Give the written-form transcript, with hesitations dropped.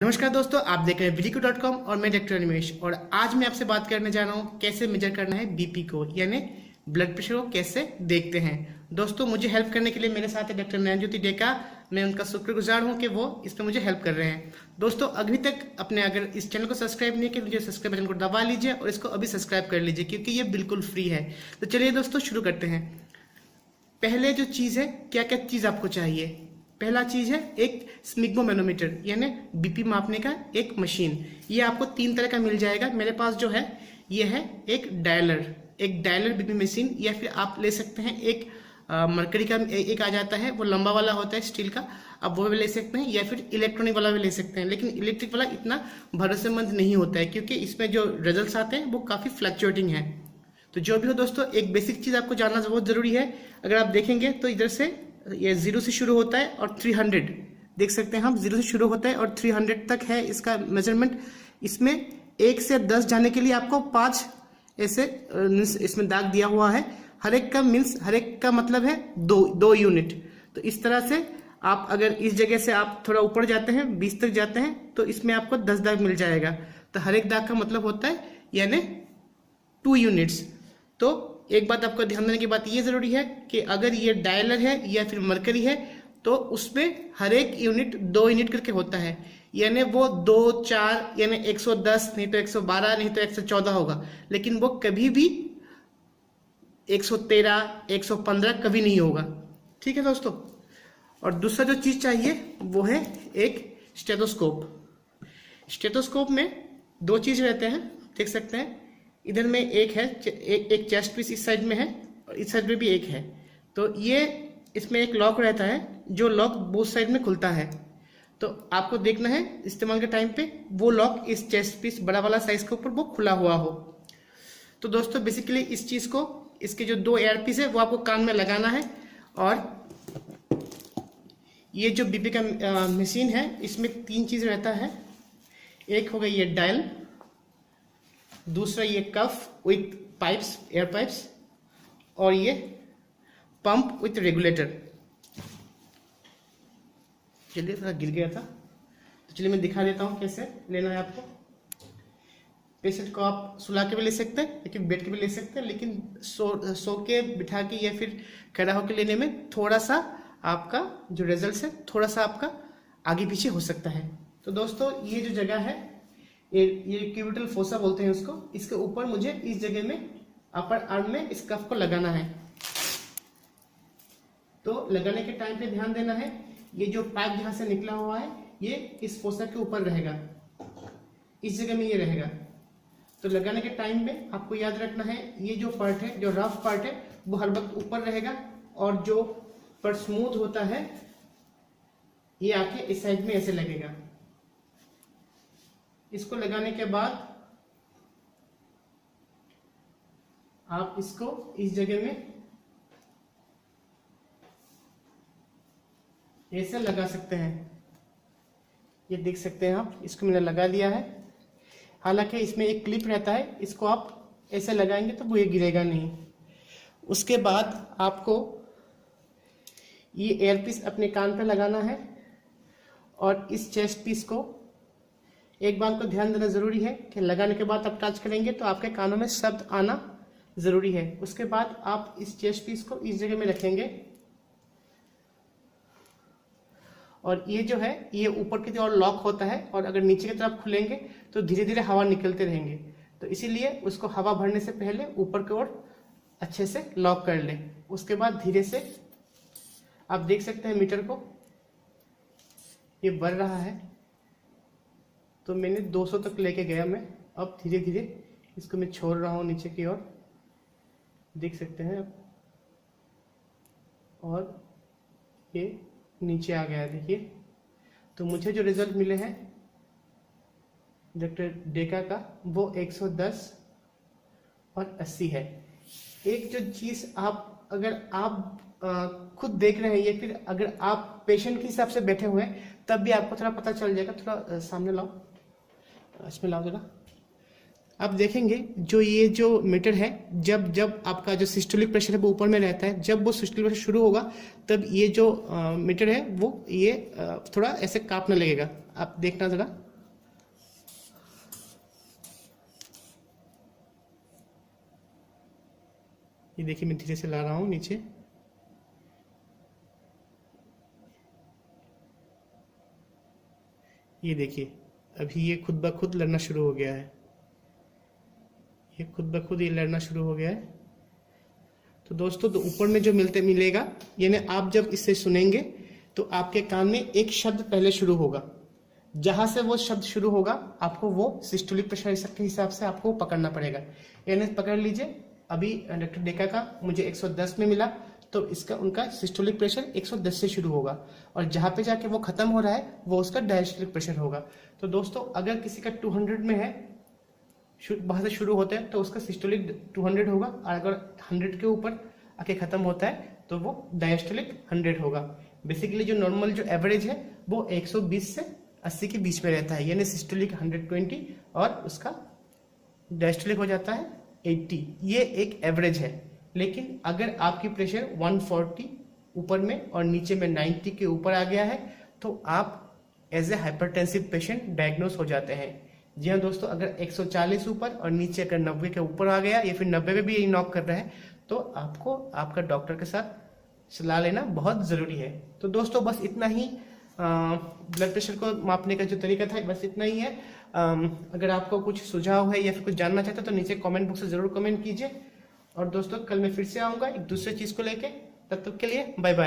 नमस्कार दोस्तों, आप देख रहे हैं vidiko.com और मैं डॉक्टर अनिमेश। और आज मैं आपसे बात करने जा रहा हूँ कैसे मेजर करना है बीपी को, यानी ब्लड प्रेशर को कैसे देखते हैं। दोस्तों, मुझे हेल्प करने के लिए मेरे साथ है डॉक्टर नयनज्योति डेका। मैं उनका शुक्रगुजार हूँ कि वो इस पर मुझे हेल्प कर रहे हैं। दोस्तों, अभी तक अपने अगर इस चैनल को सब्सक्राइब नहीं किया, मुझे सब्सक्राइब बटन को दबा लीजिए और इसको अभी सब्सक्राइब कर लीजिए, क्योंकि ये बिल्कुल फ्री है। तो चलिए दोस्तों, शुरू करते हैं। पहले जो चीज़ है, क्या क्या चीज़ आपको चाहिए। पहला चीज़ है एक स्फिग्मोमैनोमीटर, यानी बीपी मापने का एक मशीन। ये आपको 3 तरह का मिल जाएगा। मेरे पास जो है ये है एक डायलर बीपी मशीन, या फिर आप ले सकते हैं एक मरकरी का एक आ जाता है, वो लंबा वाला होता है स्टील का, आप वो भी ले सकते हैं, या फिर इलेक्ट्रॉनिक वाला भी ले सकते हैं। लेकिन इलेक्ट्रिक वाला इतना भरोसेमंद नहीं होता है, क्योंकि इसमें जो रिजल्ट आते हैं वो काफ़ी फ्लक्चुएटिंग है। तो जो भी हो दोस्तों, एक बेसिक चीज़ आपको जानना बहुत ज़रूरी है। अगर आप देखेंगे तो इधर से ये 0 से शुरू होता है और 300 देख सकते हैं हम, 0 से शुरू होता है और 300 तक है इसका मेजरमेंट। इसमें 1 से 10 जाने के लिए आपको 5 ऐसे इसमें दाग दिया हुआ है। हर एक का मतलब है 2 यूनिट। तो इस तरह से आप अगर इस जगह से आप थोड़ा ऊपर जाते हैं, 20 तक जाते हैं, तो इसमें आपको 10 दाग मिल जाएगा। तो हर एक दाग का मतलब होता है यानी 2 यूनिट्स। तो एक बात आपको ध्यान देने की बात ये जरूरी है कि अगर ये डायलर है या फिर मरकरी है, तो उसमें हर एक यूनिट 2 यूनिट करके होता है। यानी वो 2, 4 यानी 110 नहीं तो 112 नहीं तो 114 होगा, लेकिन वो कभी भी 113, 115 कभी नहीं होगा। ठीक है दोस्तों। और दूसरा जो चीज चाहिए वो है एक स्टेथोस्कोप। स्टेथोस्कोप में 2 चीज रहते हैं, देख सकते हैं। इधर में एक है, एक चेस्ट पीस इस साइड में है और इस साइड में भी एक है। तो ये इसमें एक लॉक रहता है, जो लॉक बोथ साइड में खुलता है। तो आपको देखना है इस्तेमाल के टाइम पे वो लॉक इस चेस्ट पीस बड़ा वाला साइज के ऊपर वो खुला हुआ हो। तो दोस्तों, बेसिकली इस चीज को, इसके जो 2 एयर पीस है वो आपको कान में लगाना है। और ये जो बीपी का मशीन है, इसमें 3 चीज रहता है। एक हो गई ये डायल, दूसरा ये cough with pipes, air pipes, और ये पंप विथ रेगुलेटर। चलिए, थोड़ा गिर गया था, तो चलिए मैं दिखा देता हूँ कैसे लेना है आपको। पेशेंट को आप सुला के भी ले सकते हैं, लेकिन बैठ के भी ले सकते हैं, लेकिन सो के, बिठा के या फिर खड़ा होकर लेने में थोड़ा सा आपका जो रिजल्ट है थोड़ा सा आपका आगे पीछे हो सकता है। तो दोस्तों, ये जो जगह है, ये क्यूबिटल फोसा बोलते हैं उसको। इसके ऊपर मुझे इस जगह में अपर आर्म में इस कफ को लगाना है। तो लगाने के टाइम पे ध्यान देना है, ये जो पाइप जहां से निकला हुआ है ये इस फोसा के ऊपर रहेगा, इस जगह में ये रहेगा। तो लगाने के टाइम में आपको याद रखना है, ये जो पार्ट है, जो रफ पार्ट है, वो हर वक्त ऊपर रहेगा, और जो पर स्मूथ होता है ये आके इस साइड में ऐसे लगेगा। इसको लगाने के बाद आप इसको इस जगह में ऐसे लगा सकते हैं। ये देख सकते हैं आप, इसको मैंने लगा दिया है। हालांकि इसमें एक क्लिप रहता है, इसको आप ऐसे लगाएंगे तो वो ये गिरेगा नहीं। उसके बाद आपको ये एयरपीस अपने कान पे लगाना है, और इस चेस्ट पीस को, एक बात को ध्यान देना जरूरी है कि लगाने के बाद आप टच करेंगे तो आपके कानों में शब्द आना जरूरी है। उसके बाद आप इस चेस्ट पीस को इस जगह में रखेंगे, और ये जो है ये ऊपर की ओर लॉक होता है, और अगर नीचे की तरफ खुलेंगे तो धीरे धीरे हवा निकलते रहेंगे। तो इसीलिए उसको हवा भरने से पहले ऊपर की ओर अच्छे से लॉक कर लें। उसके बाद धीरे से आप देख सकते हैं मीटर को, ये बढ़ रहा है। तो मैंने 200 तक लेके गया मैं। अब धीरे धीरे इसको मैं छोड़ रहा हूँ नीचे की ओर, देख सकते हैं आप, और ये नीचे आ गया, देखिए। तो मुझे जो रिजल्ट मिले हैं डॉक्टर डेका का, वो 110 और 80 है। एक जो चीज आप, अगर आप खुद देख रहे हैं, या फिर अगर आप पेशेंट के हिसाब से बैठे हुए हैं, तब भी आपको थोड़ा पता चल जाएगा। थोड़ा सामने लाओ, इसमें लाओ जरा। आप देखेंगे जो ये जो मीटर है, जब आपका जो सिस्टोलिक प्रेशर है वो ऊपर में रहता है, जब वो सिस्टोलिक प्रेशर शुरू होगा तब ये जो मीटर है वो ये थोड़ा ऐसे कांपने लगेगा। आप देखना जरा। ये देखिए मैं धीरे से ला रहा हूँ नीचे। ये देखिए अभी ये खुद ब खुद लड़ना शुरू हो गया है, ये खुद ब खुद ये लड़ना शुरू हो गया है। तो दोस्तों तो ऊपर में जो मिलेगा, यानी आप जब इसे सुनेंगे तो आपके कान में एक शब्द पहले शुरू होगा, जहां से वो शब्द शुरू होगा आपको वो सिस्टोलिक प्रेशर के हिसाब से आपको पकड़ना पड़ेगा। यानी पकड़ लीजिए, अभी डॉक्टर डेका का मुझे 110 में मिला, तो इसका उनका सिस्टोलिक प्रेशर 110 से शुरू होगा, और जहां पे जाके वो खत्म हो रहा है वो उसका डायस्टोलिक प्रेशर होगा। तो दोस्तों अगर किसी का 200 में है, वहां से शुरू होता है तो उसका सिस्टोलिक 200 होगा, और अगर 100 के ऊपर आके खत्म होता है तो वो डायस्टोलिक 100 होगा। बेसिकली जो नॉर्मल जो एवरेज है वो 120 से 80 के बीच में रहता है, यानी सिस्टोलिक 120 और उसका डायस्टोलिक हो जाता है 80। ये एक एवरेज है। लेकिन अगर आपकी प्रेशर 140 ऊपर में और नीचे में 90 के ऊपर आ गया है तो आप as a hypertensive patient diagnose हो जाते हैं। जी हाँ दोस्तों, अगर 140 ऊपर और नीचे अगर 90 के ऊपर आ गया या फिर 90 में भी नॉक कर रहा है तो आपको आपका डॉक्टर के साथ सलाह लेना बहुत ज़रूरी है। तो दोस्तों बस इतना ही, ब्लड प्रेशर को मापने का जो तरीका था बस इतना ही है। अगर आपको कुछ सुझाव है या फिर कुछ जानना चाहते हो तो नीचे कमेंट बॉक्स में ज़रूर कमेंट कीजिए। और दोस्तों कल मैं फिर से आऊँगा एक दूसरे चीज़ को लेके, तब तक के लिए बाय बाय।